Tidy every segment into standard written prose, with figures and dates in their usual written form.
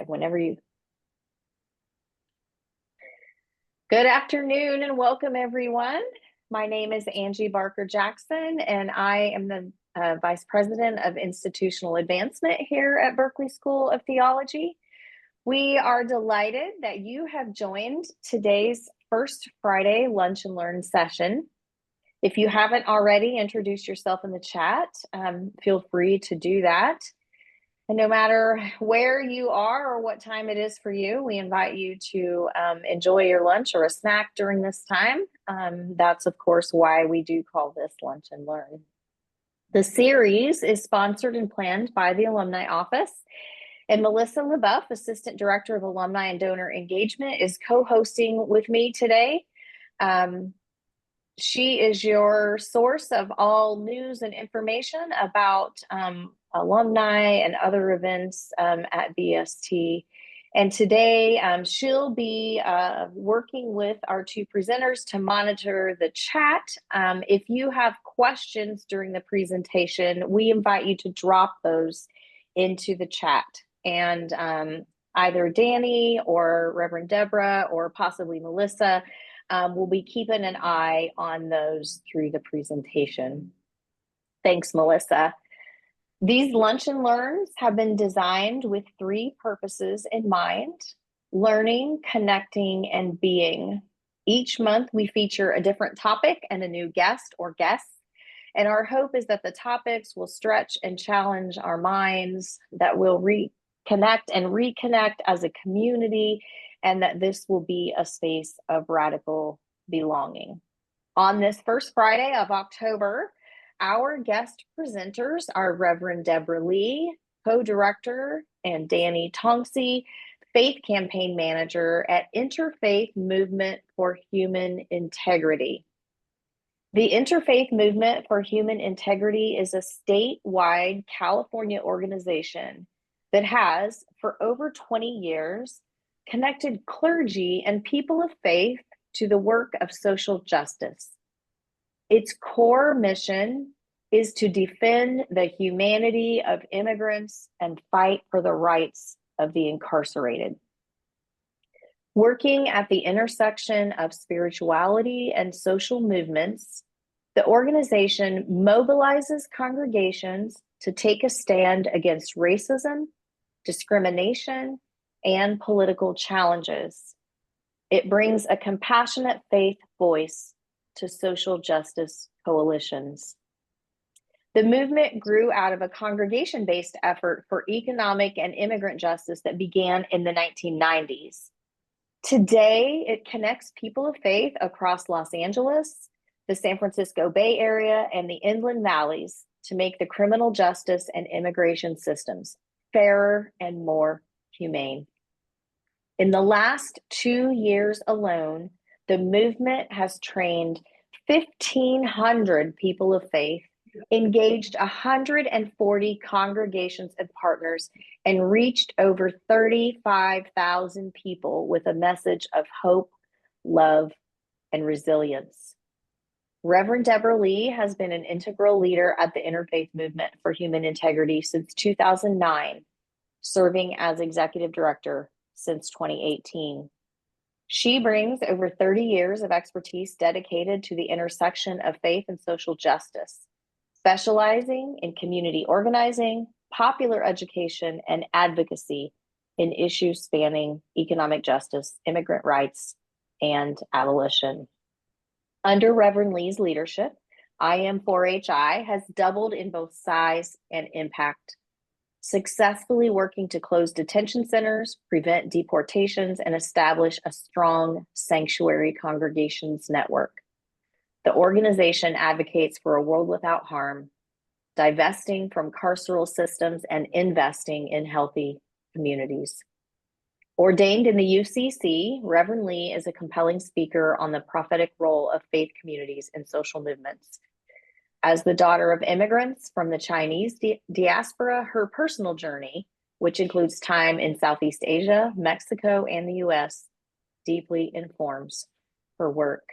Whenever you. Good afternoon and welcome, everyone. My name is Angie Barker Jackson, and I am the Vice President of Institutional Advancement here at Berkeley School of Theology. We are delighted that you have joined today's First Friday Lunch and Learn session. If you haven't already introduced yourself in the chat, feel free to do that. And no matter where you are or what time it is for you, we invite you to enjoy your lunch or a snack during this time. That's, of course, why we do call this Lunch and Learn. The series is sponsored and planned by the Alumni Office. And Melissa LeBeouf, Assistant Director of Alumni and Donor Engagement, is co-hosting with me today. She is your source of all news and information about alumni and other events at BST. And today she'll be working with our two presenters to monitor the chat. If you have questions during the presentation, we invite you to drop those into the chat. And either Danny or Reverend Deborah or possibly Melissa we'll be keeping an eye on those through the presentation. Thanks, Melissa. These Lunch and Learns have been designed with three purposes in mind: learning, connecting, and being. Each month we feature a different topic and a new guest or guests. And our hope is that the topics will stretch and challenge our minds, that we'll reconnect and reconnect as a community, and that this will be a space of radical belonging. On this first Friday of October, our guest presenters are Reverend Deborah Lee, co-director, and Danny Thongsy, Faith Campaign Manager at Interfaith Movement for Human Integrity. The Interfaith Movement for Human Integrity is a statewide California organization that has, for over 20 years, connected clergy and people of faith to the work of social justice. Its core mission is to defend the humanity of immigrants and fight for the rights of the incarcerated. Working at the intersection of spirituality and social movements, the organization mobilizes congregations to take a stand against racism, discrimination, and political challenges. It brings a compassionate faith voice to social justice coalitions. The movement grew out of a congregation-based effort for economic and immigrant justice that began in the 1990s. Today, it connects people of faith across Los Angeles, the San Francisco Bay Area, and the Inland Valleys to make the criminal justice and immigration systems fairer and more humane. In the last 2 years alone, the movement has trained 1,500 people of faith, engaged 140 congregations and partners, and reached over 35,000 people with a message of hope, love, and resilience. Reverend Deborah Lee has been an integral leader at the Interfaith Movement for Human Integrity since 2009, serving as executive director since 2018. She brings over 30 years of expertise dedicated to the intersection of faith and social justice, specializing in community organizing, popular education, and advocacy in issues spanning economic justice, immigrant rights, and abolition. Under Reverend Lee's leadership, IM4HI has doubled in both size and impact, successfully working to close detention centers, prevent deportations, and establish a strong sanctuary congregations network. The organization advocates for a world without harm, divesting from carceral systems and investing in healthy communities. Ordained in the UCC, Reverend Lee is a compelling speaker on the prophetic role of faith communities in social movements. As the daughter of immigrants from the Chinese diaspora, her personal journey, which includes time in Southeast Asia, Mexico, and the US, deeply informs her work.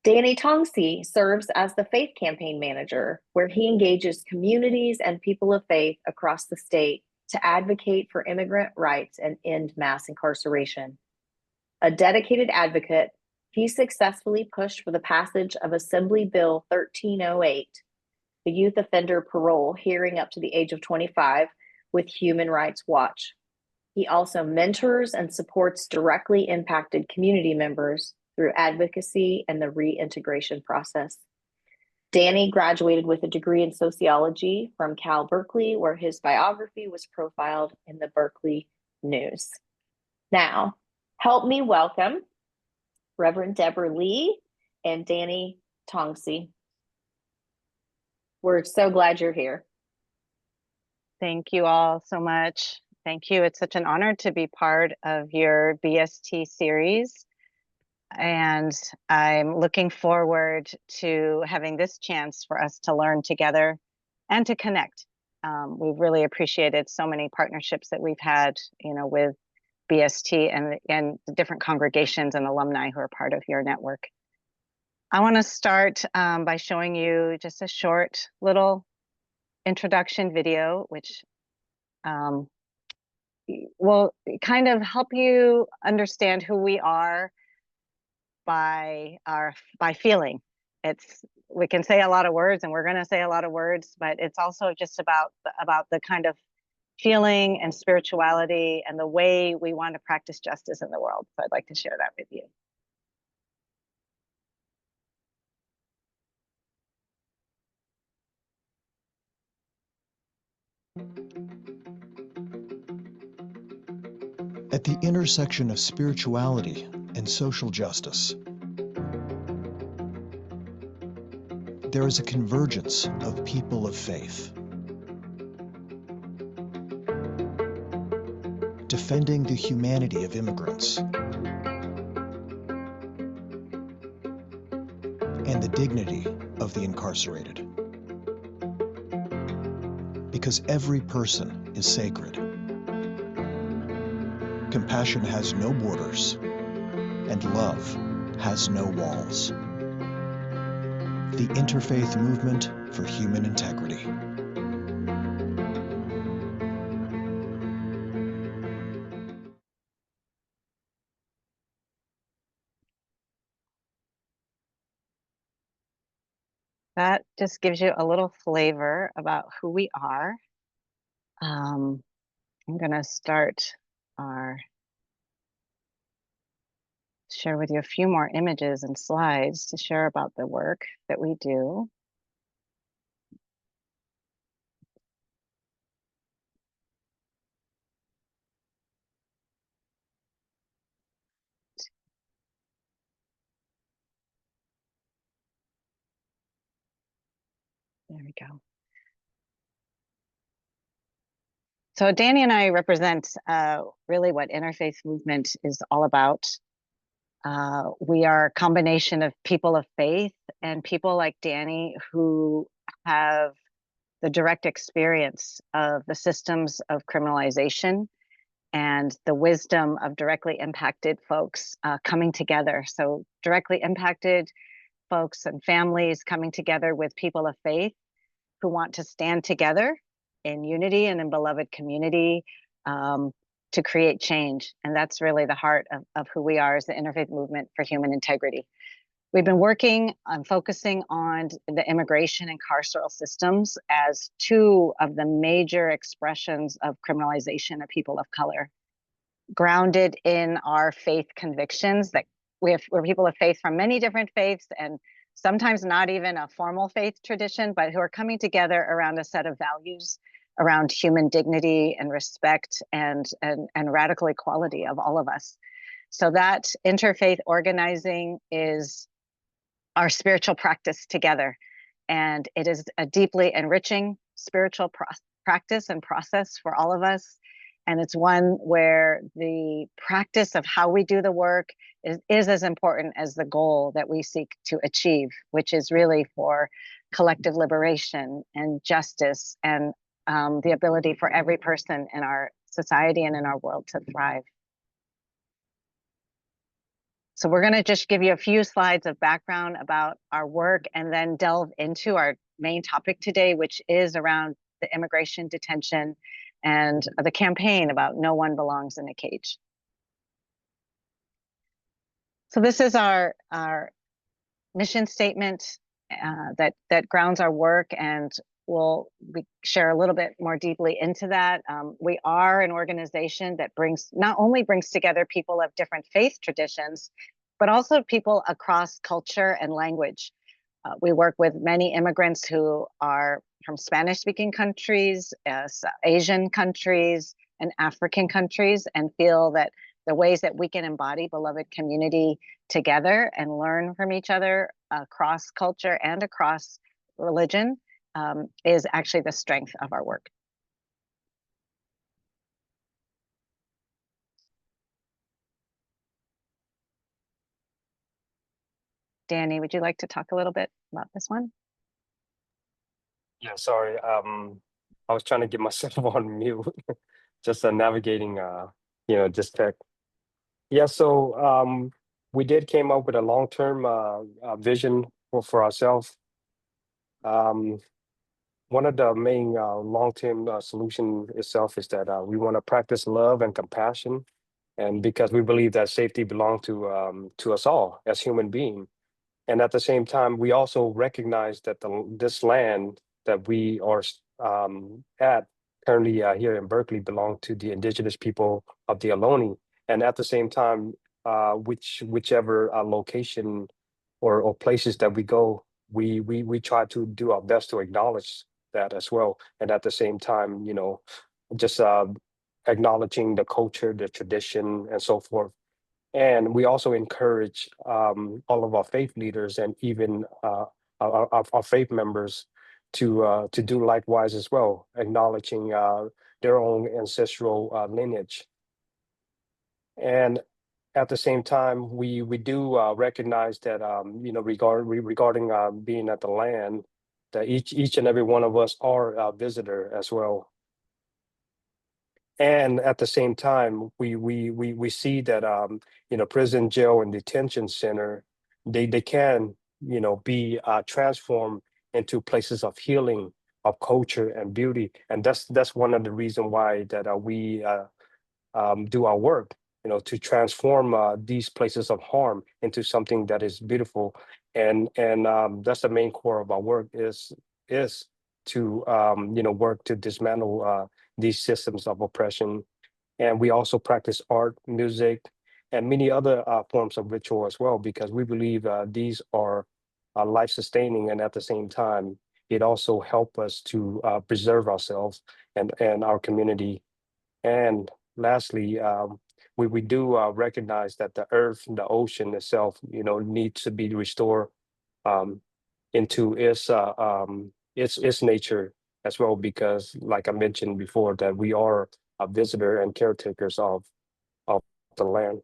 Danny Thongsy serves as the Faith Campaign Manager, where he engages communities and people of faith across the state to advocate for immigrant rights and end mass incarceration. A dedicated advocate, he successfully pushed for the passage of Assembly Bill 1308, the youth offender parole hearing up to the age of 25, with Human Rights Watch. He also mentors and supports directly impacted community members through advocacy and the reintegration process. Danny graduated with a degree in sociology from Cal Berkeley, where his biography was profiled in the Berkeley News. Now, help me welcome Reverend Deborah Lee and Danny Thongsy. We're so glad you're here. Thank you all so much. Thank you. It's such an honor to be part of your BST series. And I'm looking forward to having this chance for us to learn together and to connect. We've really appreciated so many partnerships that we've had, with BST and the different congregations and alumni who are part of your network. I want to start by showing you just a short little introduction video, which will kind of help you understand who we are by feeling. We can say a lot of words, and we're going to say a lot of words, but it's also just about the kind of feeling and spirituality and the way we want to practice justice in the world. So I'd like to share that with you. At the intersection of spirituality and social justice, there is a convergence of people of faith, defending the humanity of immigrants and the dignity of the incarcerated. Because every person is sacred. Compassion has no borders, and love has no walls. The Interfaith Movement for Human Integrity. That just gives you a little flavor about who we are. I'm going to share with you a few more images and slides to share about the work that we do. There we go. So Danny and I represent really what Interfaith Movement is all about. We are a combination of people of faith and people like Danny who have the direct experience of the systems of criminalization and the wisdom of directly impacted folks coming together. So directly impacted folks and families coming together with people of faith who want to stand together in unity and in beloved community to create change. And that's really the heart of who we are as the Interfaith Movement for Human Integrity. We've been working on focusing on the immigration and carceral systems as two of the major expressions of criminalization of people of color, grounded in our faith convictions that we're people of faith from many different faiths and sometimes not even a formal faith tradition, but who are coming together around a set of values around human dignity and respect and radical equality of all of us. So that interfaith organizing is our spiritual practice together. And it is a deeply enriching spiritual practice and process for all of us. And it's one where the practice of how we do the work is as important as the goal that we seek to achieve, which is really for collective liberation and justice and the ability for every person in our society and in our world to thrive. So we're going to just give you a few slides of background about our work and then delve into our main topic today, which is around the immigration, detention, and the campaign about no one belongs in a cage. So this is our mission statement that grounds our work, and we share a little bit more deeply into that. We are an organization that not only brings together people of different faith traditions, but also people across culture and language. We work with many immigrants who are from Spanish-speaking countries, Asian countries, and African countries, and feel that the ways that we can embody beloved community together and learn from each other across culture and across religion is actually the strength of our work. Danny, would you like to talk a little bit about this one? Yeah, sorry. I was trying to get myself on mute, just navigating, this tech. Yeah, so we did came up with a long-term vision for ourselves. One of the main long-term solution itself is that we want to practice love and compassion, and because we believe that safety belongs to us all as human beings. And at the same time, we also recognize that this land that we are at currently here in Berkeley belong to the indigenous people of the Ohlone. And at the same time, whichever location or places that we go, we try to do our best to acknowledge that as well. And at the same time, just acknowledging the culture, the tradition, and so forth. And we also encourage all of our faith leaders and even our faith members to do likewise as well, acknowledging their own ancestral lineage. And at the same time, we do recognize that regarding being at the land, that each and every one of us are a visitor as well. And at the same time, we see that prison, jail, and detention center, they can be transformed into places of healing, of culture and beauty, and that's one of the reasons why that we do our work, to transform these places of harm into something that is beautiful, and that's the main core of our work is to work to dismantle these systems of oppression. And we also practice art, music, and many other forms of ritual as well, because we believe these are life-sustaining, and at the same time, it also helps us to preserve ourselves and our community. And lastly, we do recognize that the earth, the ocean itself, needs to be restored into its nature as well, because like I mentioned before, that we are a visitor and caretakers of the land.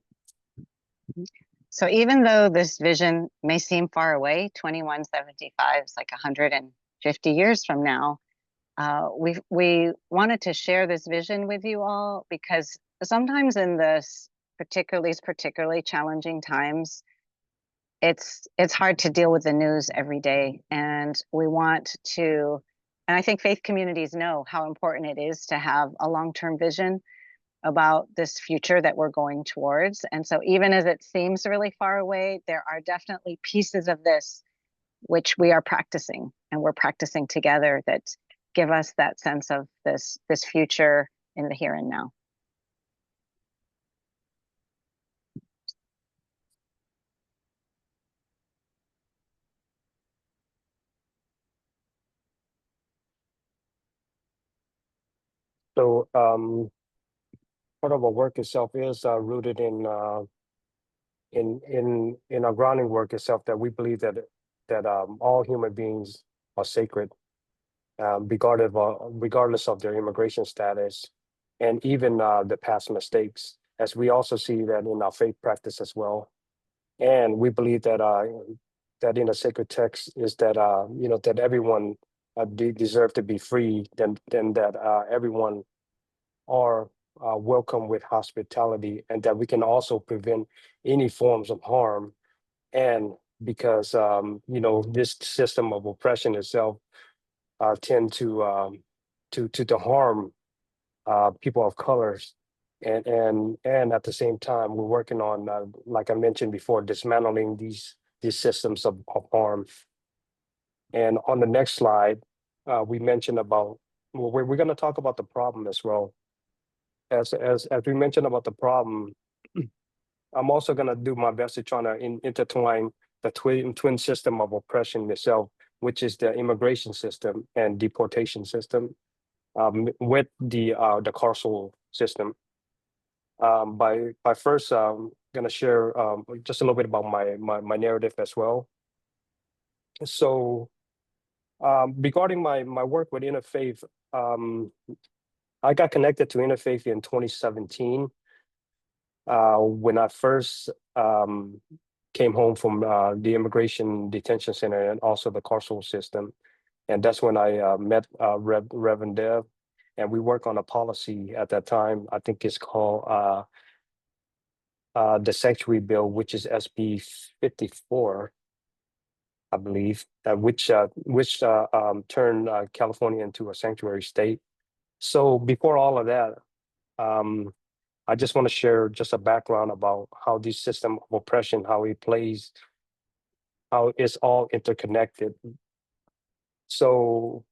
So even though this vision may seem far away, 2175 is like 150 years from now, we wanted to share this vision with you all because sometimes in these particularly challenging times, it's hard to deal with the news every day, and we want to, and I think faith communities know how important it is to have a long-term vision about this future that we're going towards. And so even as it seems really far away, there are definitely pieces of this which we are practicing, and we're practicing together, that give us that sense of this future in the here and now. So part of our work itself is rooted in our grounding work itself, that we believe that all human beings are sacred, regardless of their immigration status, and even the past mistakes, as we also see that in our faith practice as well. And we believe that that in the sacred text is that that everyone deserve to be free, then that everyone are welcome with hospitality, and that we can also prevent any forms of harm. And because this system of oppression itself tend to harm people of colors. And at the same time, we're working on, like I mentioned before, dismantling these systems of harm. And on the next slide, we mentioned about, well, we're going to talk about the problem as well. As we mentioned about the problem, I'm also going to do my best to try to intertwine the twin system of oppression itself, which is the immigration system and deportation system, with the carceral system. By first, going to share just a little bit about my narrative as well. So, regarding my work with Interfaith, I got connected to Interfaith in 2017 when I first came home from the immigration detention center and also the carceral system. And that's when I met Reverend Dev, and we work on a policy at that time. I think it's called the Sanctuary Bill, which is SB 54, I believe, which turned California into a sanctuary state. So before all of that, I just want to share just a background about how this system of oppression, how it plays, how it's all interconnected. So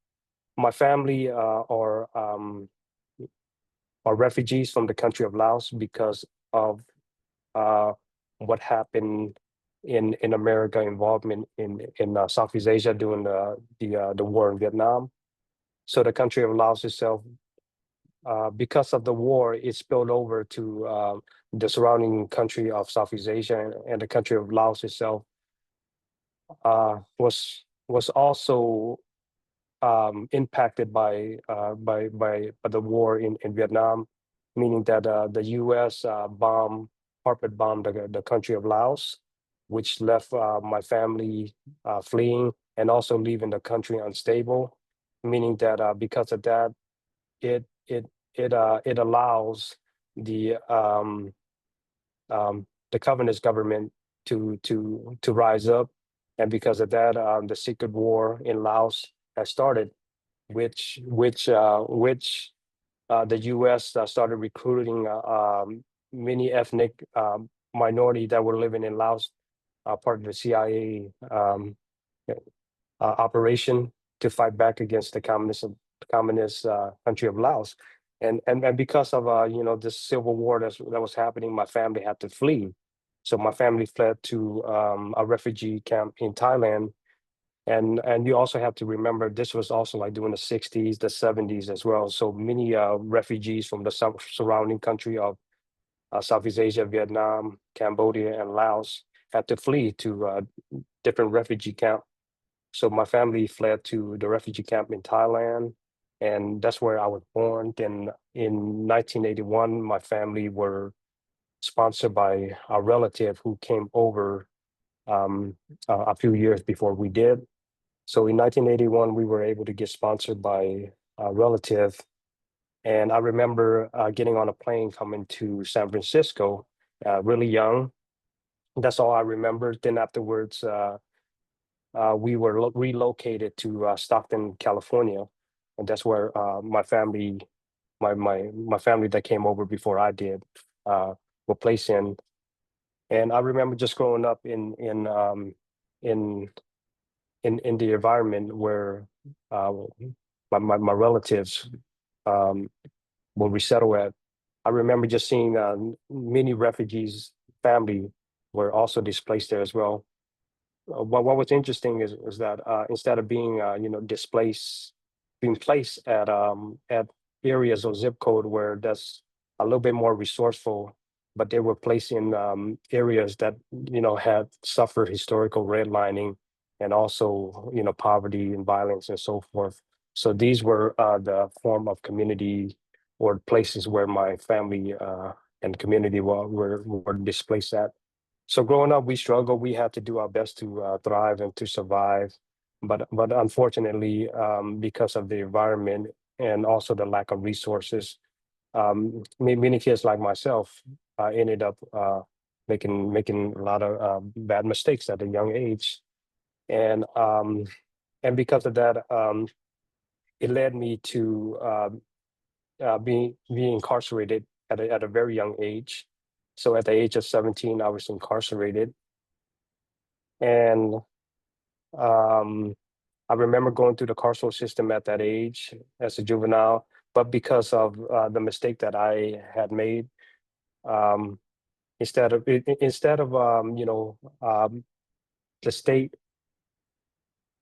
my family are refugees from the country of Laos because of what happened in America involvement in Southeast Asia during the war in Vietnam. So the country of Laos itself, because of the war, it spilled over to the surrounding country of Southeast Asia, and the country of Laos itself was also impacted by the war in Vietnam, meaning that the U.S. carpet bombed the country of Laos, which left my family fleeing and also leaving the country unstable, meaning that because of that, it allows the Covenant's government to rise up, and because of that, the secret war in Laos has started, which the U.S. Started recruiting many ethnic minority that were living in Laos, part of the CIA operation to fight back against the communist country of Laos. And because of this civil war that was happening, my family had to flee. So my family fled to a refugee camp in Thailand. And you also have to remember, this was also like during the 60s, the 70s as well. So many refugees from the surrounding country of Southeast Asia, Vietnam, Cambodia, and Laos had to flee to different refugee camps. So my family fled to the refugee camp in Thailand, and that's where I was born. Then in 1981, my family were sponsored by a relative who came over a few years before we did. So in 1981, we were able to get sponsored by a relative. And I remember getting on a plane coming to San Francisco, really young. That's all I remember. Then afterwards, we were relocated to Stockton, California. And that's where my family that came over before I did were placed in. And I remember just growing up in the environment where my relatives will resettle at. I remember just seeing many refugees family were also displaced there as well. What was interesting is that instead of being displaced, being placed at areas or zip code where that's a little bit more resourceful, but they were placed in areas that had suffered historical redlining and also poverty and violence and so forth. So these were the form of community or places where my family and community were displaced at. So growing up, we struggled. We had to do our best to thrive and to survive. But unfortunately, because of the environment and also the lack of resources, many kids like myself ended up making a lot of bad mistakes at a young age. And because of that, it led me to being incarcerated at a very young age. So at the age of 17, I was incarcerated, and I remember going through the carceral system at that age as a juvenile. But because of the mistake that I had made, um, instead of the state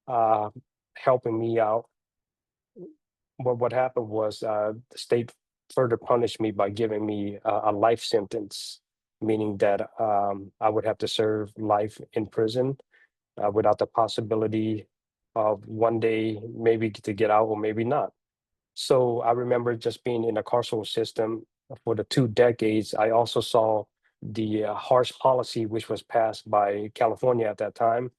uh, helping me out, what happened was the state further punished me by giving me a life sentence, meaning that I would have to serve life in prison without the possibility of one day maybe to get out or maybe not. So I remember just being in the carceral system for the 2 decades. I also saw the harsh policy which was passed by California at that time,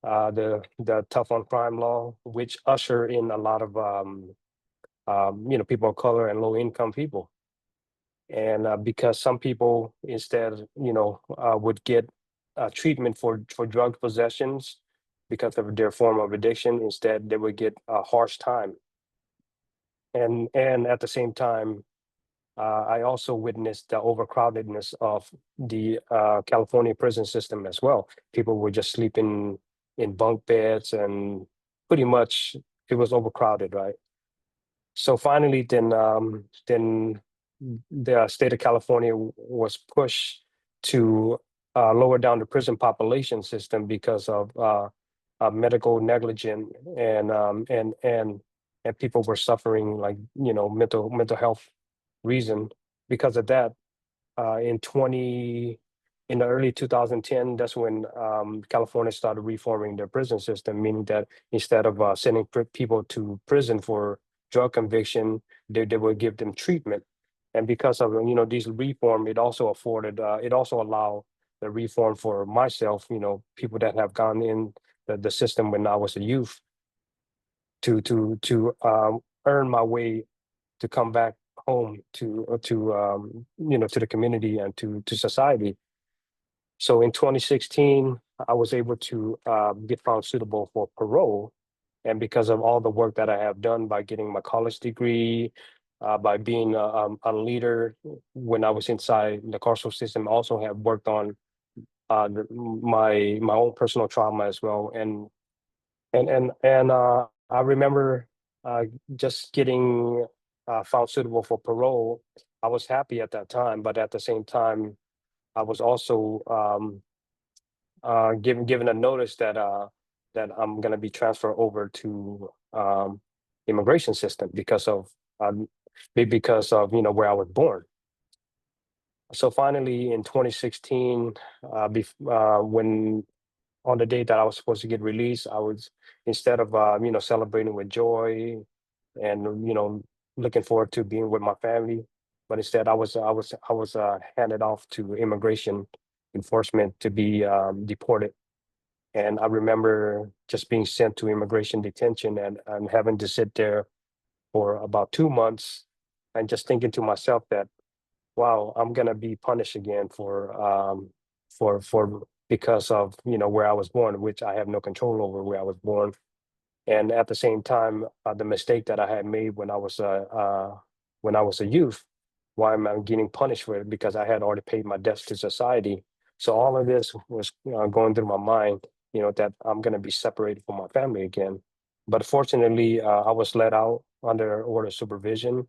the tough on crime law, which usher in a lot of people of color and low income people. And because some people instead, would get treatment for drug possessions because of their form of addiction, instead they would get a harsh time. And at the same time, I also witnessed the overcrowdedness of the California prison system as well. People were just sleeping in bunk beds, and pretty much it was overcrowded, right? So finally, then the state of California was pushed to lower down the prison population system because of medical negligence, and people were suffering, like, mental health reason. Because of that, in 20 in the early 2010, that's when California started reforming their prison system, meaning that instead of sending people to prison for drug conviction, they would give them treatment. And because of these reform, it also allowed the reform for myself, people that have gone in the system when I was a youth, to earn my way to come back home to the community and to society. So in 2016, I was able to get found suitable for parole. And because of all the work that I have done by getting my college degree, by being a leader when I was inside the carceral system, I also have worked on my own personal trauma as well. And I remember just getting found suitable for parole. I was happy at that time, but at the same time, I was also given a notice that I'm going to be transferred over to immigration system because of where I was born. So finally, in 2016, when on the day that I was supposed to get released, I was, instead of celebrating with joy and looking forward to being with my family, but instead I was handed off to immigration enforcement to be deported. And I remember just being sent to immigration detention, and having to sit there for about 2 months, and just thinking to myself that, wow, I'm gonna be punished again for because of where I was born, which I have no control over where I was born. And at the same time, the mistake that I had made when I was a youth, why am I getting punished for it? Because I had already paid my debts to society. So all of this was going through my mind, that I'm going to be separated from my family again. But fortunately, I was let out under order of supervision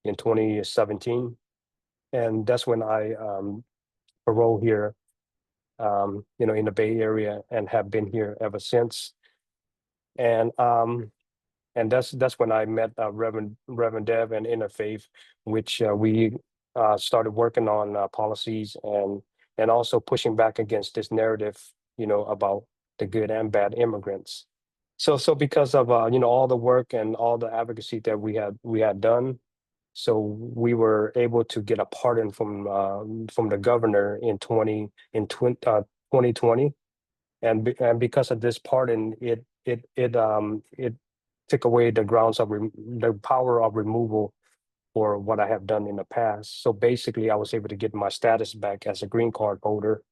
in 2017, and that's when I paroled here, in the Bay Area, and have been here ever since. And that's when I met Reverend Dev and Interfaith, which we started working on policies, and also pushing back against this narrative, about the good and bad immigrants. So because of all the work and all the advocacy that we had done, so we were able to get a pardon from the governor in 2020, and because of this pardon, it took away the power of removal for what I have done in the past. So basically, I was able to get my status back as a green card holder.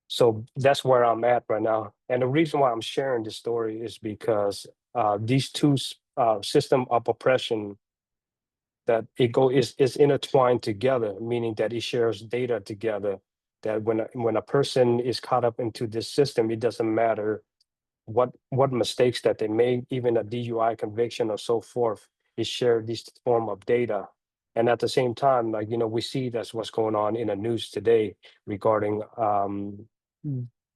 So that's where I'm at right now. And the reason why I'm sharing this story is because these two system of oppression that is intertwined together, meaning that it shares data together. That when a person is caught up into this system, it doesn't matter what mistakes that they made, even a DUI conviction or so forth, is shared this form of data. And at the same time, like, we see that's what's going on in the news today regarding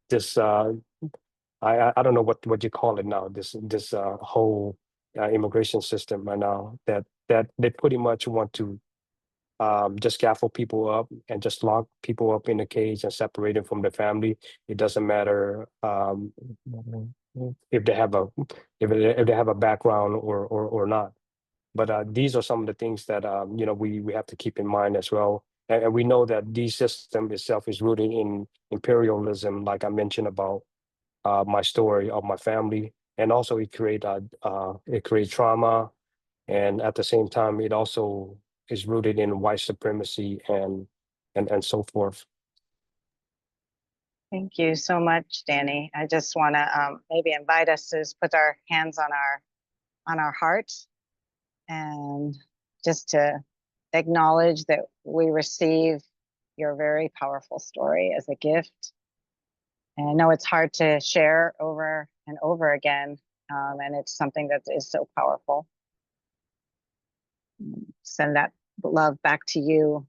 this I don't know what you call it now, this whole immigration system right now, that they pretty much want to just scaffold people up and just lock people up in a cage and separate them from the family. It doesn't matter if they have a if they have a background or not. But these are some of the things that we have to keep in mind as well. And we know that the system itself is rooted in imperialism, like I mentioned about my story of my family, and also it creates trauma, and at the same time, it also is rooted in white supremacy and so forth. Thank you so much, Danny. I just want to maybe invite us to just put our hands on our heart, and just to acknowledge that we receive your very powerful story as a gift. And I know it's hard to share over and over again, and it's something that is so powerful. Send that love back to you,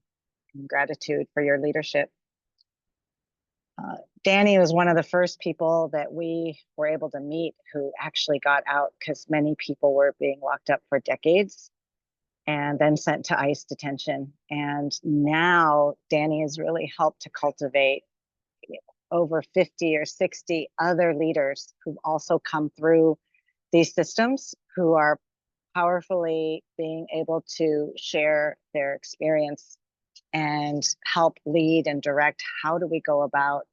and gratitude for your leadership. Danny was one of the first people that we were able to meet who actually got out, because many people were being locked up for decades and then sent to ICE detention. And now Danny has really helped to cultivate over 50 or 60 other leaders who've also come through these systems, who are powerfully being able to share their experience and help lead and direct how do we go about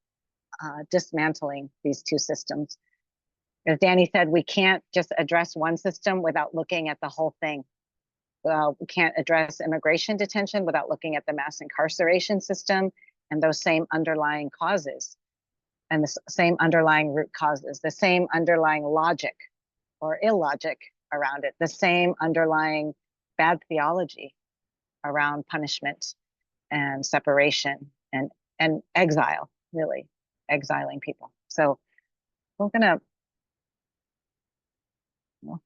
dismantling these two systems. As Danny said, we can't just address one system without looking at the whole thing. We can't address immigration detention without looking at the mass incarceration system and those same underlying causes, and the same underlying root causes, the same underlying logic or illogic around it, the same underlying bad theology around punishment and separation and exile, really exiling people. So we're gonna, well,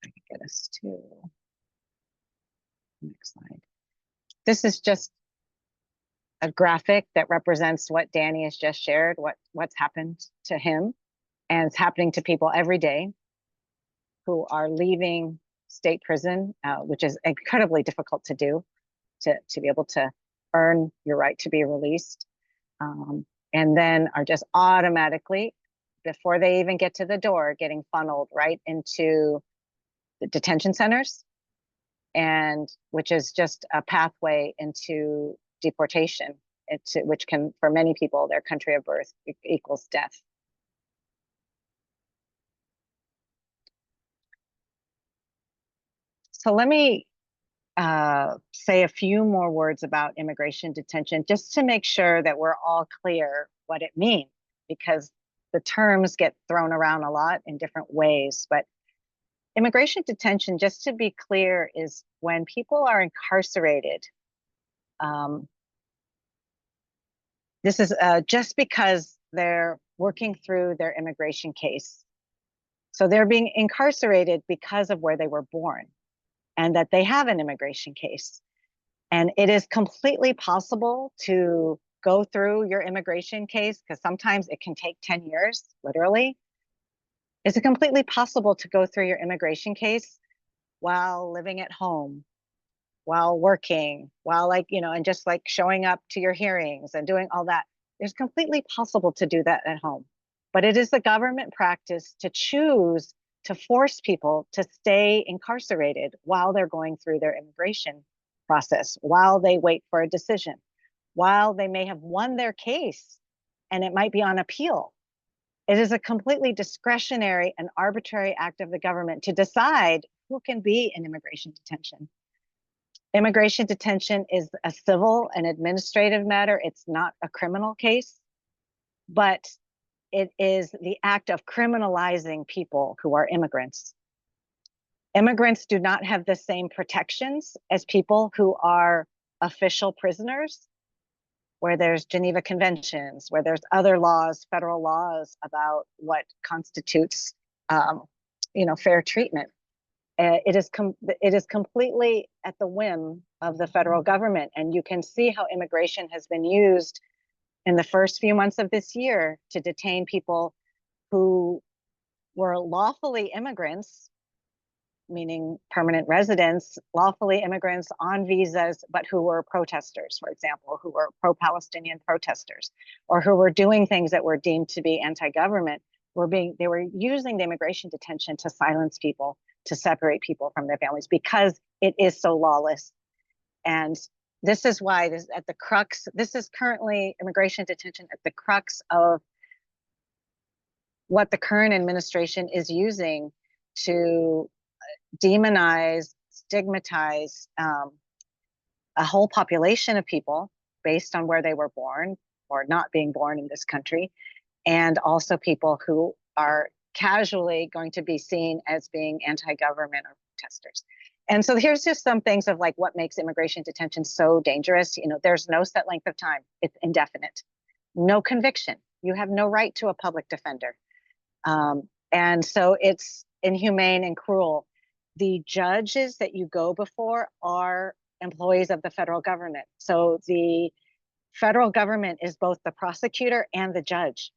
I can get us to next slide. This is just a graphic that represents what Danny has just shared, what's happened to him, and it's happening to people every day who are leaving state prison, which is incredibly difficult to do, to be able to earn your right to be released, and then are just automatically, before they even get to the door, getting funneled right into the detention centers, and which is just a pathway into deportation, which can, for many people, their country of birth equals death. So let me say a few more words about immigration detention, just to make sure that we're all clear what it means, because the terms get thrown around a lot in different ways. But immigration detention, just to be clear, is when people are incarcerated. This is just because they're working through their immigration case. So they're being incarcerated because of where they were born, and that they have an immigration case. And it is completely possible to go through your immigration case, because sometimes it can take 10 years, literally. Is it completely possible to go through your immigration case while living at home, while working, while and just like showing up to your hearings and doing all that? It's completely possible to do that at home. But it is the government practice to choose to force people to stay incarcerated while they're going through their immigration process, while they wait for a decision, while they may have won their case and it might be on appeal. It is a completely discretionary and arbitrary act of the government to decide who can be in immigration detention. Immigration detention is a civil and administrative matter. It's not a criminal case, but it is the act of criminalizing people who are immigrants. Immigrants do not have the same protections as people who are official prisoners, where there's Geneva Conventions, where there's other laws, federal laws about what constitutes, fair treatment. It is completely at the whim of the federal government, and you can see how immigration has been used in the first few months of this year to detain people who were lawfully immigrants, meaning permanent residents, lawfully immigrants on visas, but who were protesters, for example, who were pro-Palestinian protesters, or who were doing things that were deemed to be anti-government. They were using the immigration detention to silence people, to separate people from their families, because it is so lawless. And this is why this is currently immigration detention at the crux of what the current administration is using to demonize, stigmatize a whole population of people based on where they were born or not being born in this country, and also people who are casually going to be seen as being anti-government or protesters. And so here's just some things of like what makes immigration detention so dangerous. There's no set length of time. It's indefinite. No conviction. You have no right to a public defender. And so it's inhumane and cruel. The judges that you go before are employees of the federal government. So the federal government is both the prosecutor and the judge,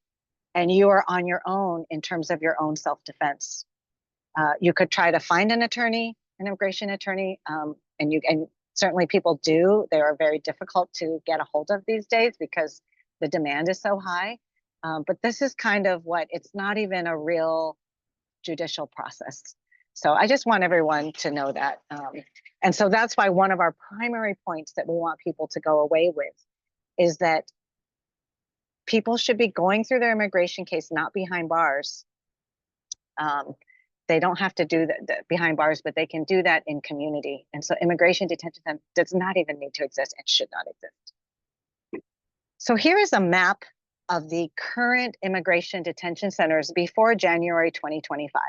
and you are on your own in terms of your own self-defense. You could try to find an immigration attorney, and certainly people do. They are very difficult to get a hold of these days because the demand is so high. But this is kind of it's not even a real judicial process. So I just want everyone to know that. And so that's why one of our primary points that we want people to go away with is that people should be going through their immigration case not behind bars. They don't have to do that behind bars, but they can do that in community. And so immigration detention does not even need to exist and should not exist. So here is a map of the current immigration detention centers before January 2025.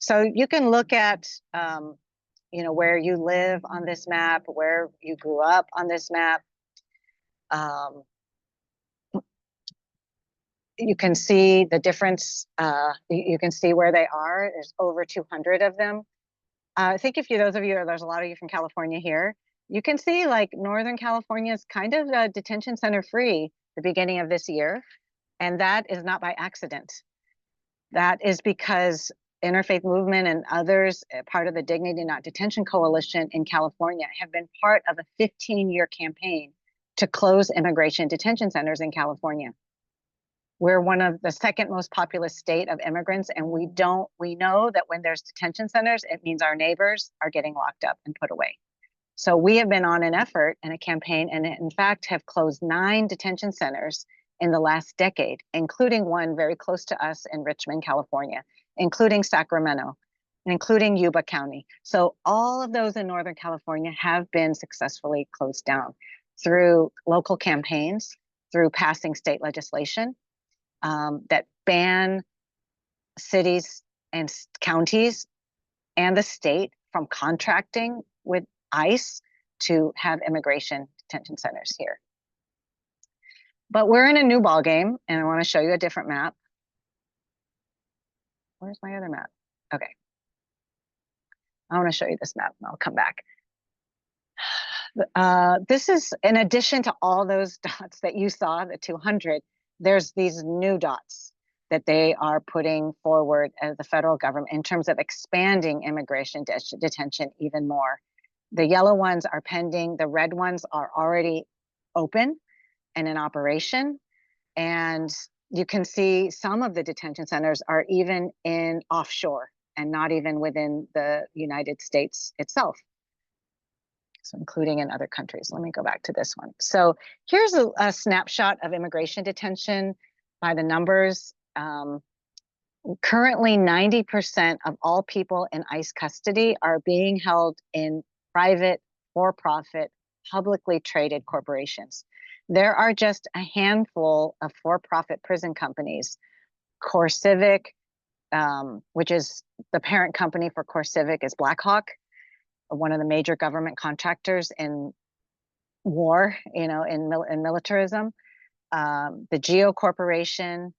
So you can look at, where you live on this map, where you grew up on this map. You can see the difference. You can see where they are. There's over 200 of them. I think there's a lot of you from California here. You can see like Northern California is kind of detention center free the beginning of this year. And that is not by accident. That is because Interfaith Movement and others, part of the Dignity Not Detention Coalition in California, have been part of a 15-year campaign to close immigration detention centers in California. We're one of the second most populous state of immigrants, and we know that when there's detention centers, it means our neighbors are getting locked up and put away. So we have been on an effort and a campaign, and in fact have closed 9 detention centers in the last decade, including one very close to us in Richmond, California, including Sacramento, including Yuba County. So all of those in Northern California have been successfully closed down through local campaigns, through passing state legislation that ban cities and counties and the state from contracting with ICE to have immigration detention centers here. But we're in a new ballgame, and I want to show you a different map. Where's my other map? Okay. I want to show you this map, and I'll come back. This is, in addition to all those dots that you saw, the 200, there's these new dots that they are putting forward as the federal government in terms of expanding immigration detention even more. The yellow ones are pending. The red ones are already open and in operation. And you can see some of the detention centers are even in offshore and not even within the United States itself. So including in other countries. Let me go back to this one. So here's a snapshot of immigration detention by the numbers. Currently, 90% of all people in ICE custody are being held in private, for-profit, publicly traded corporations. There are just a handful of for-profit prison companies, CoreCivic, which is the parent company for CoreCivic is Blackhawk, one of the major government contractors in war, in militarism. The Geo Corporation,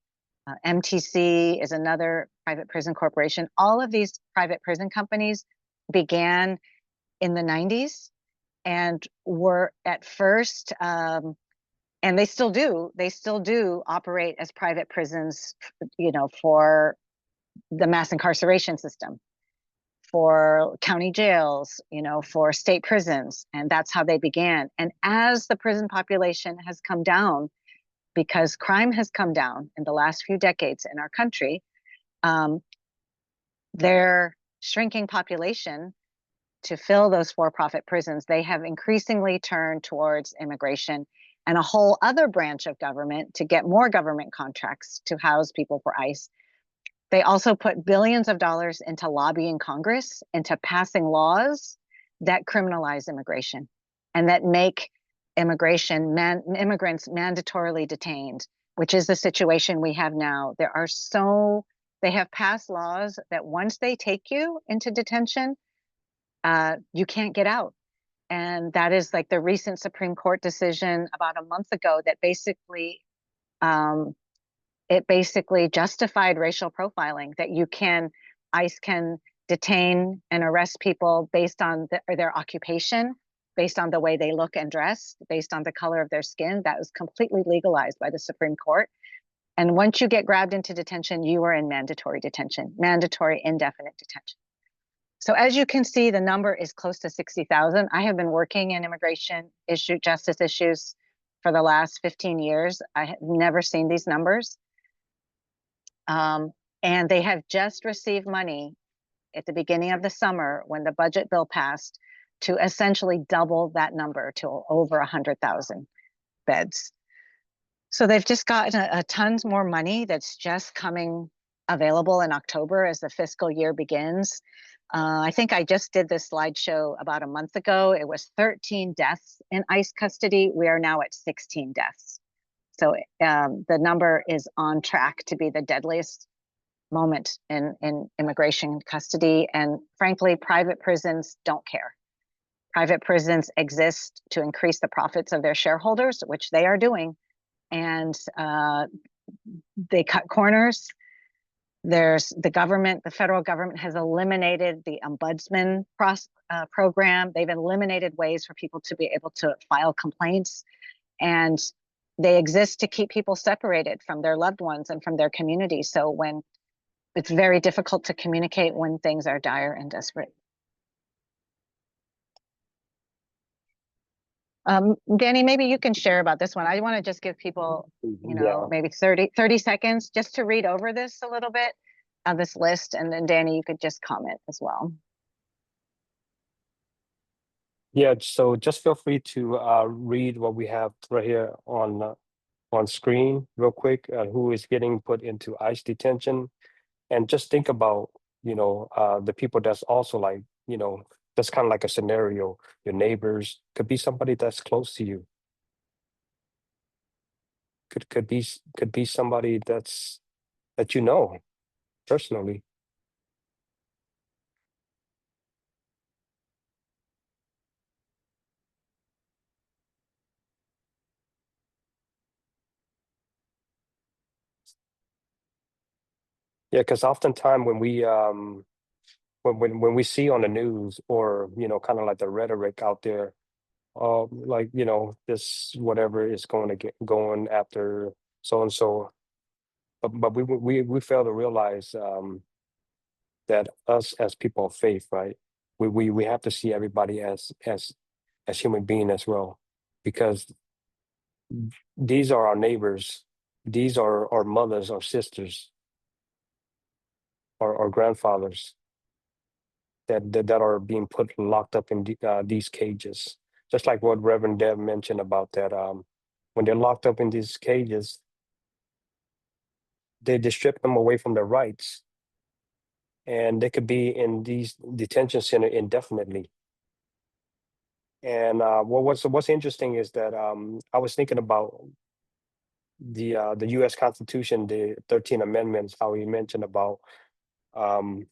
MTC is another private prison corporation. All of these private prison companies began in the 90s and were at first, and they still do operate as private prisons, for the mass incarceration system, for county jails, for state prisons. And that's how they began. And as the prison population has come down, because crime has come down in the last few decades in our country, their shrinking population to fill those for-profit prisons, they have increasingly turned towards immigration and a whole other branch of government to get more government contracts to house people for ICE. They also put billions of dollars into lobbying Congress, into passing laws that criminalize immigration and that make immigrants mandatorily detained, which is the situation we have now. They have passed laws that once they take you into detention, you can't get out. And that is like the recent Supreme Court decision about a month ago that basically justified racial profiling, that ICE can detain and arrest people based on their occupation, based on the way they look and dress, based on the color of their skin. That was completely legalized by the Supreme Court. And once you get grabbed into detention, you are in mandatory detention, mandatory indefinite detention. So as you can see, the number is close to 60,000. I have been working in immigration justice issues for the last 15 years. I have never seen these numbers. And they have just received money at the beginning of the summer when the budget bill passed to essentially double that number to over 100,000 beds. So they've just gotten a tons more money that's just coming available in October as the fiscal year begins. I think I just did this slideshow about a month ago. It was 13 deaths in ICE custody. We are now at 16 deaths. So the number is on track to be the deadliest moment in immigration custody. And frankly, private prisons don't care. Private prisons exist to increase the profits of their shareholders, which they are doing. And they cut corners. There's the federal government has eliminated the ombudsman program. They've eliminated ways for people to be able to file complaints. And they exist to keep people separated from their loved ones and from their community. So when it's very difficult to communicate when things are dire and desperate. Danny, maybe you can share about this one. I want to just give people, maybe 30 seconds just to read over this a little bit of this list. And then Danny, you could just comment as well. Yeah, so just feel free to read what we have right here on screen real quick, who is getting put into ICE detention. And just think about, the people that's also like, that's kind of like a scenario. Your neighbors could be somebody that's close to you. Could be somebody that you know personally. Yeah, because oftentimes when we when we see on the news or kind of like the rhetoric out there, like this whatever is going to get going after so and so, but we fail to realize that us as people of faith, right? We have to see everybody as human being as well, because these are our neighbors, these are our mothers, our sisters, our grandfathers that are being put locked up in these cages. Just like what Reverend Deb mentioned about that, when they're locked up in these cages, they strip them away from their rights, and they could be in these detention center indefinitely. And what's interesting is that I was thinking about the U.S. Constitution, the 13 amendments, how he mentioned about about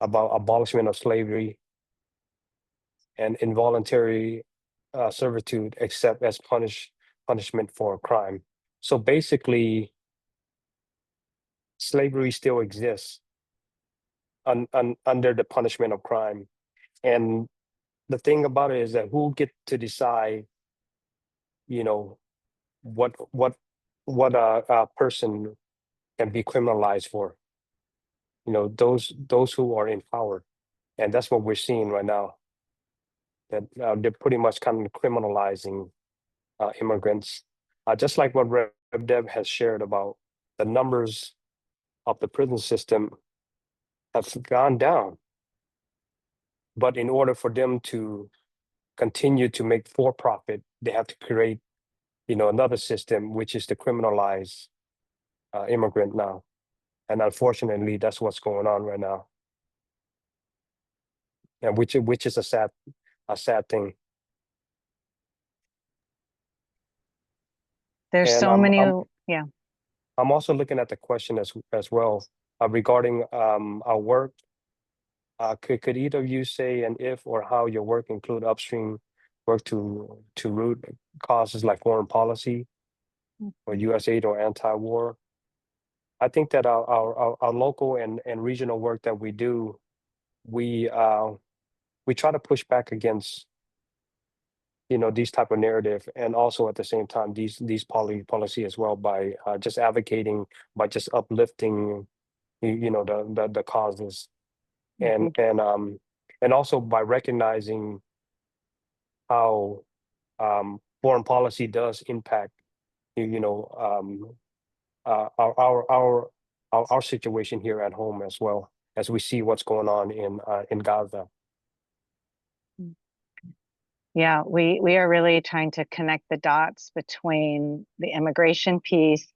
abolishment of slavery and involuntary servitude, except as punishment for a crime. So basically, slavery still exists under the punishment of crime. And the thing about it is that who get to decide, what a person can be criminalized for? Those who are in power, and that's what we're seeing right now. That they're pretty much kind of criminalizing immigrants, just like what Rev Deb has shared about the numbers of the prison system have gone down. But in order for them to continue to make for profit, they have to create, another system, which is to criminalize immigrant now. And unfortunately, that's what's going on right now. And which is a sad thing. There's And so many, yeah. I'm also looking at the question as well regarding our work. Could either of you say and if or how your work include upstream work to root causes like foreign policy or U.S. aid or anti-war? I think that our local and regional work that we do, we try to push back against these type of narrative, and also at the same time these policy as well, by just advocating, by just uplifting the causes, and also by recognizing how foreign policy does impact our situation here at home, as well as we see what's going on in Gaza. Yeah, we are really trying to connect the dots between the immigration piece,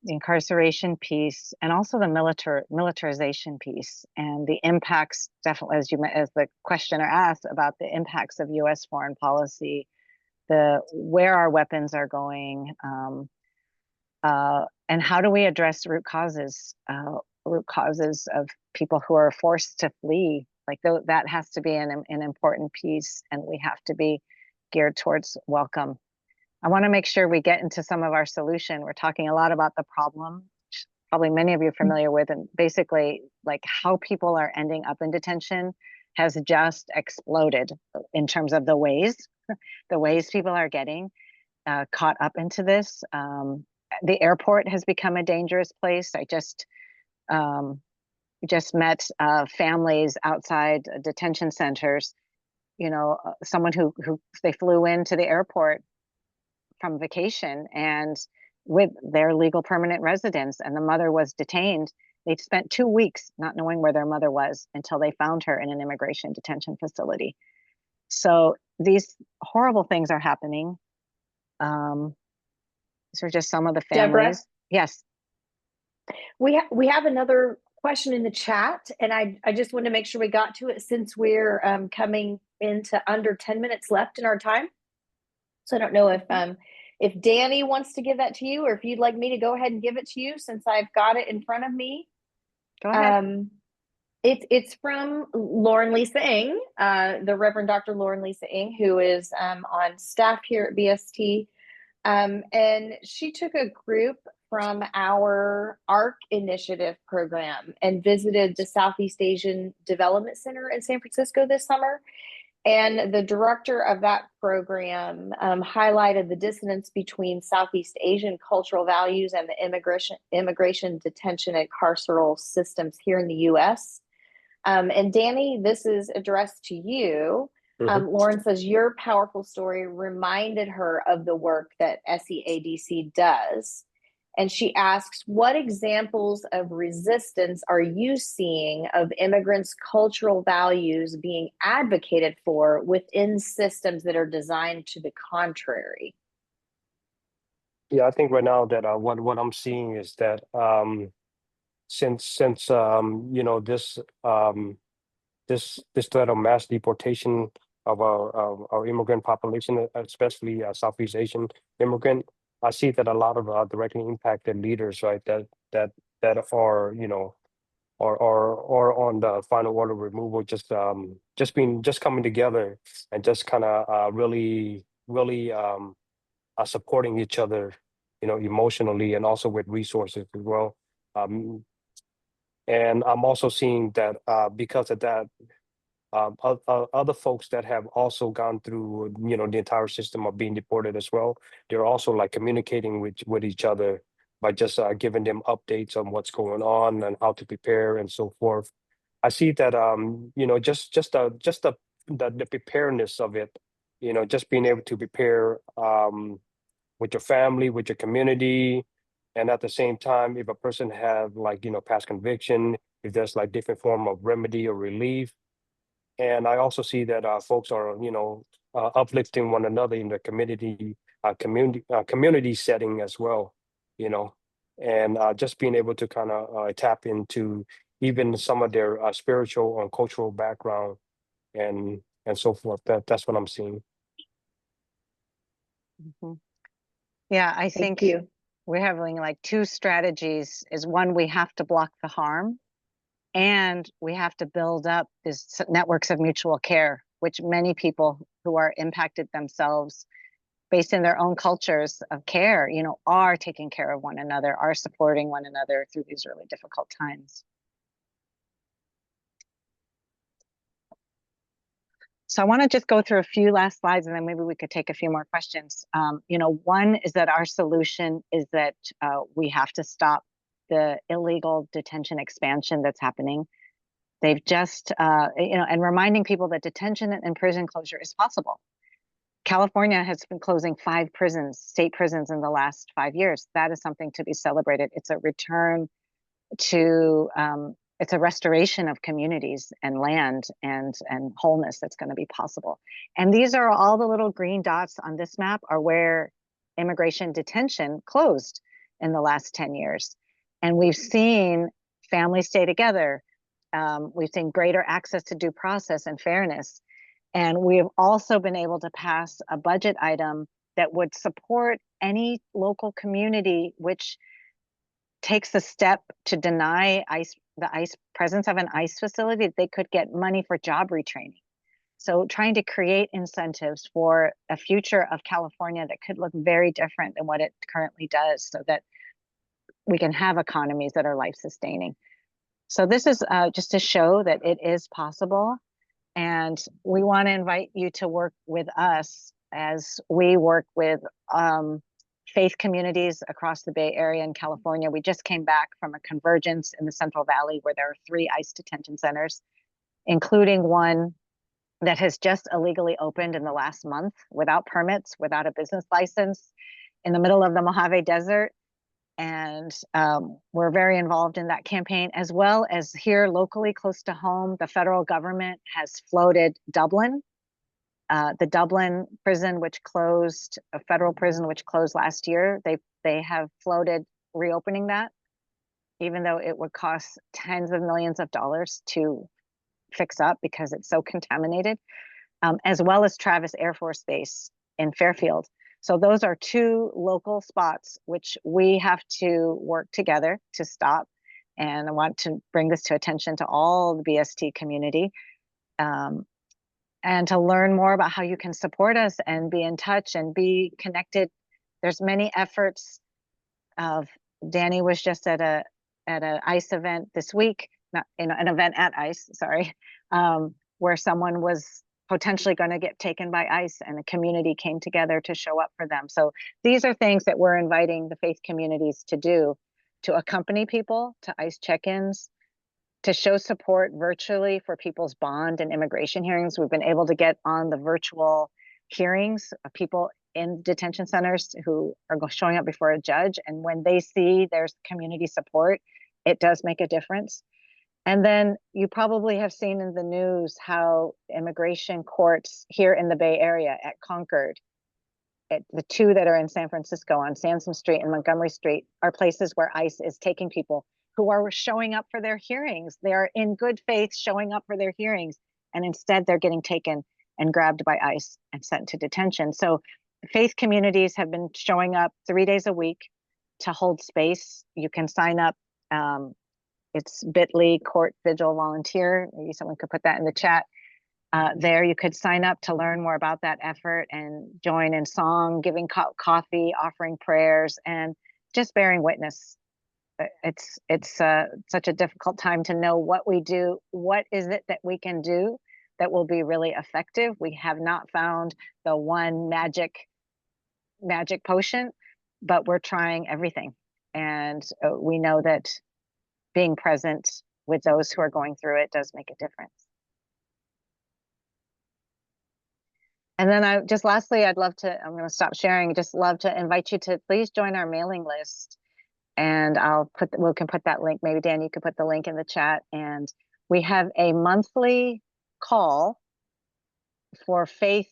the incarceration piece, and also the militarization piece, and the impacts, definitely, as the questioner asked about the impacts of U.S. foreign policy, where our weapons are going, and how do we address root causes of people who are forced to flee. Like that has to be an important piece, and we have to be geared towards welcome. I want to make sure we get into some of our solution. We're talking a lot about the problem, which probably many of you are familiar with, and basically like how people are ending up in detention has just exploded in terms of the ways people are getting caught up into this. The airport has become a dangerous place. I just met families outside detention centers, someone who they flew into the airport from vacation and with their legal permanent residence, and the mother was detained. They'd spent 2 weeks not knowing where their mother was until they found her in an immigration detention facility. So these horrible things are happening. These are just some of the families. Deborah? Yes. We have another question in the chat, and I just want to make sure we got to it, since we're coming into under 10 minutes left in our time. So I don't know if Danny wants to give that to you, or if you'd like me to go ahead and give it to you, since I've got it in front of me. Go ahead. It's from Lauren Lisa Ng, the Reverend Dr. Lauren Lisa Ng, who is on staff here at BST. And she took a group from our ARC initiative program and visited the Southeast Asian Development Center in San Francisco this summer. And the director of that program highlighted the dissonance between Southeast Asian cultural values and the immigration, detention, and carceral systems here in the U.S. And Danny, this is addressed to you. Lauren says, your powerful story reminded her of the work that SEADC does. And she asks, what examples of resistance are you seeing of immigrants' cultural values being advocated for within systems that are designed to the contrary? Yeah, I think right now that what I'm seeing is that since this threat of mass deportation of our immigrant population, especially Southeast Asian immigrant, I see that a lot of directly impacted leaders, right, that are or on the final order removal, just coming together and just kind of really supporting each other, emotionally and also with resources as well. And I'm also seeing that because of that, other folks that have also gone through, the entire system of being deported as well, they're also like communicating with each other by just giving them updates on what's going on and how to prepare and so forth. I see that, just the preparedness of it, just being able to prepare with your family, with your community, and at the same time, if a person have like, past conviction, if there's like different form of remedy or relief. And I also see that folks are, uplifting one another in the community setting as well, and just being able to kind of tap into even some of their spiritual and cultural background and so forth. That's what I'm seeing. Mhm. Yeah, I Thank think you. we're having like two strategies. Is one, we have to block the harm, and we have to build up these networks of mutual care, which many people who are impacted themselves based in their own cultures of care, are taking care of one another, are supporting one another through these really difficult times. So I want to just go through a few last slides, and then maybe we could take a few more questions. One is that our solution is that we have to stop the illegal detention expansion that's happening. They've just, and reminding people that detention and prison closure is possible. California has been closing 5 prisons, state prisons, in the last 5 years. That is something to be celebrated. It's a return to, it's a restoration of communities and land and wholeness that's going to be possible. And these are all the little green dots on this map are where immigration detention closed in the last 10 years. And we've seen families stay together. We've seen greater access to due process and fairness. And we have also been able to pass a budget item that would support any local community which takes the step to deny the ICE presence of an ICE facility. They could get money for job retraining. So trying to create incentives for a future of California that could look very different than what it currently does, so that we can have economies that are life-sustaining. So this is just to show that it is possible. And we want to invite you to work with us as we work with faith communities across the Bay Area and California. We just came back from a convergence in the Central Valley where there are 3 ICE detention centers, including one that has just illegally opened in the last month without permits, without a business license, in the middle of the Mojave Desert. And we're very involved in that campaign, as well as here locally close to home. The federal government has floated Dublin, the Dublin prison, which closed, a federal prison which closed last year. They have floated reopening that, even though it would cost tens of millions of dollars to fix up because it's so contaminated, as well as Travis Air Force Base in Fairfield. So those are 2 local spots which we have to work together to stop. And I want to bring this to attention to all the BST community, and to learn more about how you can support us and be in touch and be connected. There's many efforts of, Danny was just at an ICE event this week, not an event at ICE, sorry, where someone was potentially going to get taken by ICE, and the community came together to show up for them. So these are things that we're inviting the faith communities to do, to accompany people to ICE check-ins, to show support virtually for people's bond and immigration hearings. We've been able to get on the virtual hearings of people in detention centers who are showing up before a judge. And when they see there's community support, it does make a difference. And then you probably have seen in the news how immigration courts here in the Bay Area at Concord, the 2 that are in San Francisco on Sansom Street and Montgomery Street, are places where ICE is taking people who are showing up for their hearings. They are in good faith showing up for their hearings, and instead they're getting taken and grabbed by ICE and sent to detention. So faith communities have been showing up 3 days a week to hold space. You can sign up It's bit.ly court vigil volunteer. Maybe someone could put that in the chat. There you could sign up to learn more about that effort and join in song, giving coffee, offering prayers, and just bearing witness. It's such a difficult time to know what we do. What is it that we can do that will be really effective? We have not found the one magic potion, but we're trying everything. And we know that being present with those who are going through it does make a difference. And then lastly, I'm going to stop sharing. Just love to invite you to please join our mailing list. And we can put that link. Maybe Dan, you could put the link in the chat. And we have a monthly call for faith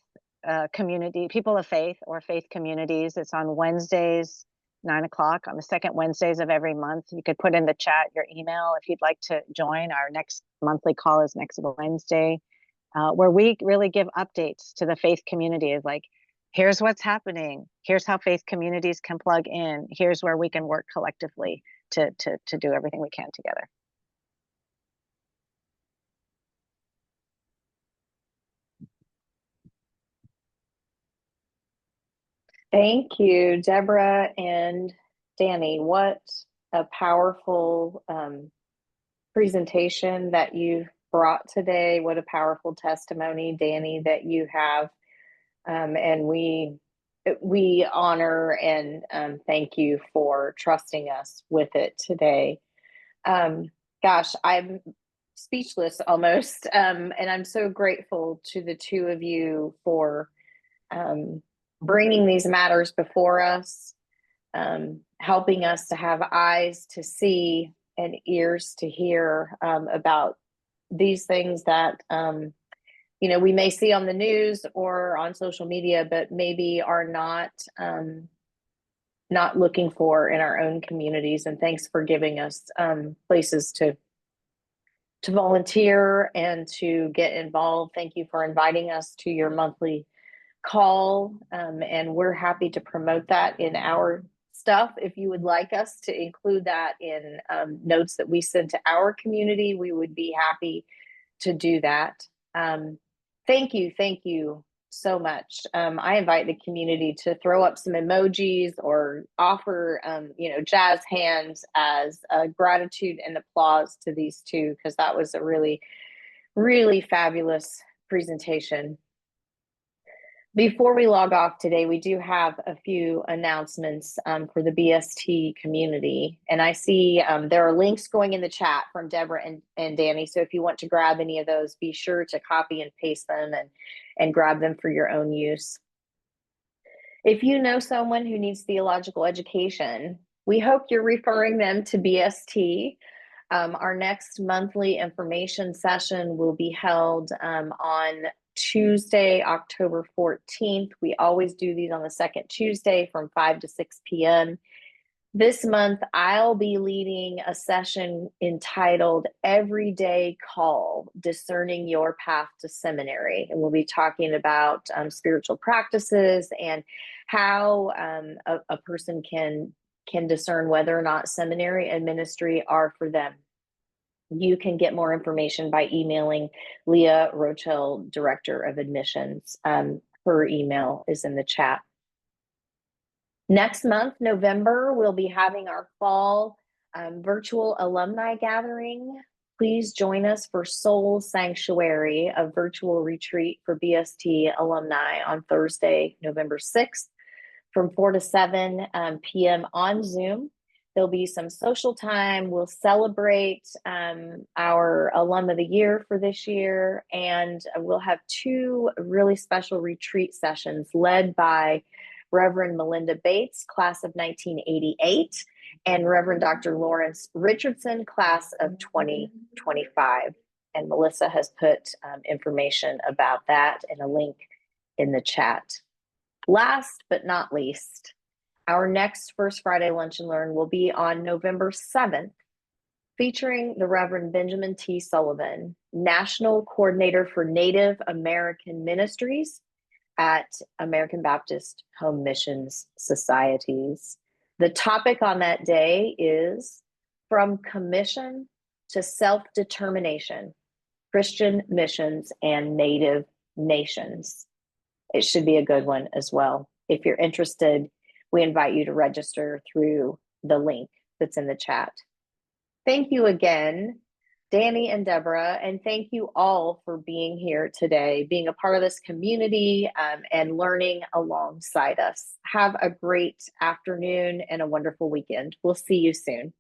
community, people of faith or faith communities. It's on Wednesdays, 9 o'clock on the second Wednesdays of every month. You could put in the chat your email if you'd like to join. Our next monthly call is next Wednesday, where we really give updates to the faith community. Is like, here's what's happening. Here's how faith communities can plug in. Here's where we can work collectively to do everything we can together. Thank you, Deborah and Danny. What a powerful presentation that you've brought today. What a powerful testimony, Danny, that you have. And we honor and thank you for trusting us with it today. Gosh, I'm speechless almost. And I'm so grateful to the two of you for bringing these matters before us, helping us to have eyes to see and ears to hear about these things that we may see on the news or on social media, but maybe are not looking for in our own communities. And thanks for giving us places to volunteer and to get involved. Thank you for inviting us to your monthly call, and we're happy to promote that in our stuff. If you would like us to include that in notes that we send to our community, we would be happy to do that. Thank you so much. I invite the community to throw up some emojis or offer jazz hands as gratitude and applause to these two, because that was a really, really fabulous presentation. Before we log off today, we do have a few announcements for the BST community. And I see there are links going in the chat from Deborah and Danny. So if you want to grab any of those, be sure to copy and paste them and grab them for your own use. If you know someone who needs theological education, we hope you're referring them to BST. Our next monthly information session will be held on Tuesday, October 14th. We always do these on the second Tuesday from 5 to 6 p.m. This month, I'll be leading a session entitled Everyday Call, Discerning Your Path to Seminary. And we'll be talking about spiritual practices and how a person can discern whether or not seminary and ministry are for them. You can get more information by emailing Leah Rochelle, Director of Admissions. Her email is in the chat. Next month, November, we'll be having our fall virtual alumni gathering. Please join us for Soul Sanctuary, a virtual retreat for BST alumni on Thursday, November 6th from 4 to 7 p.m. on Zoom. There'll be some social time. We'll celebrate our Alum of the Year for this year, and we'll have two really special retreat sessions led by Reverend Melinda Bates, class of 1988, and Reverend Dr. Lawrence Richardson, class of 2025. And Melissa has put information about that and a link in the chat. Last but not least, our next First Friday Lunch and Learn will be on November 7th, featuring the Reverend Benjamin T. Sullivan, National Coordinator for Native American Ministries at American Baptist Home Missions Societies. The topic on that day is From Commission to Self-Determination, Christian Missions and Native Nations. It should be a good one as well. If you're interested, we invite you to register through the link that's in the chat. Thank you again, Danny and Deborah, and thank you all for being here today, being a part of this community and learning alongside us. Have a great afternoon and a wonderful weekend. We'll see you soon.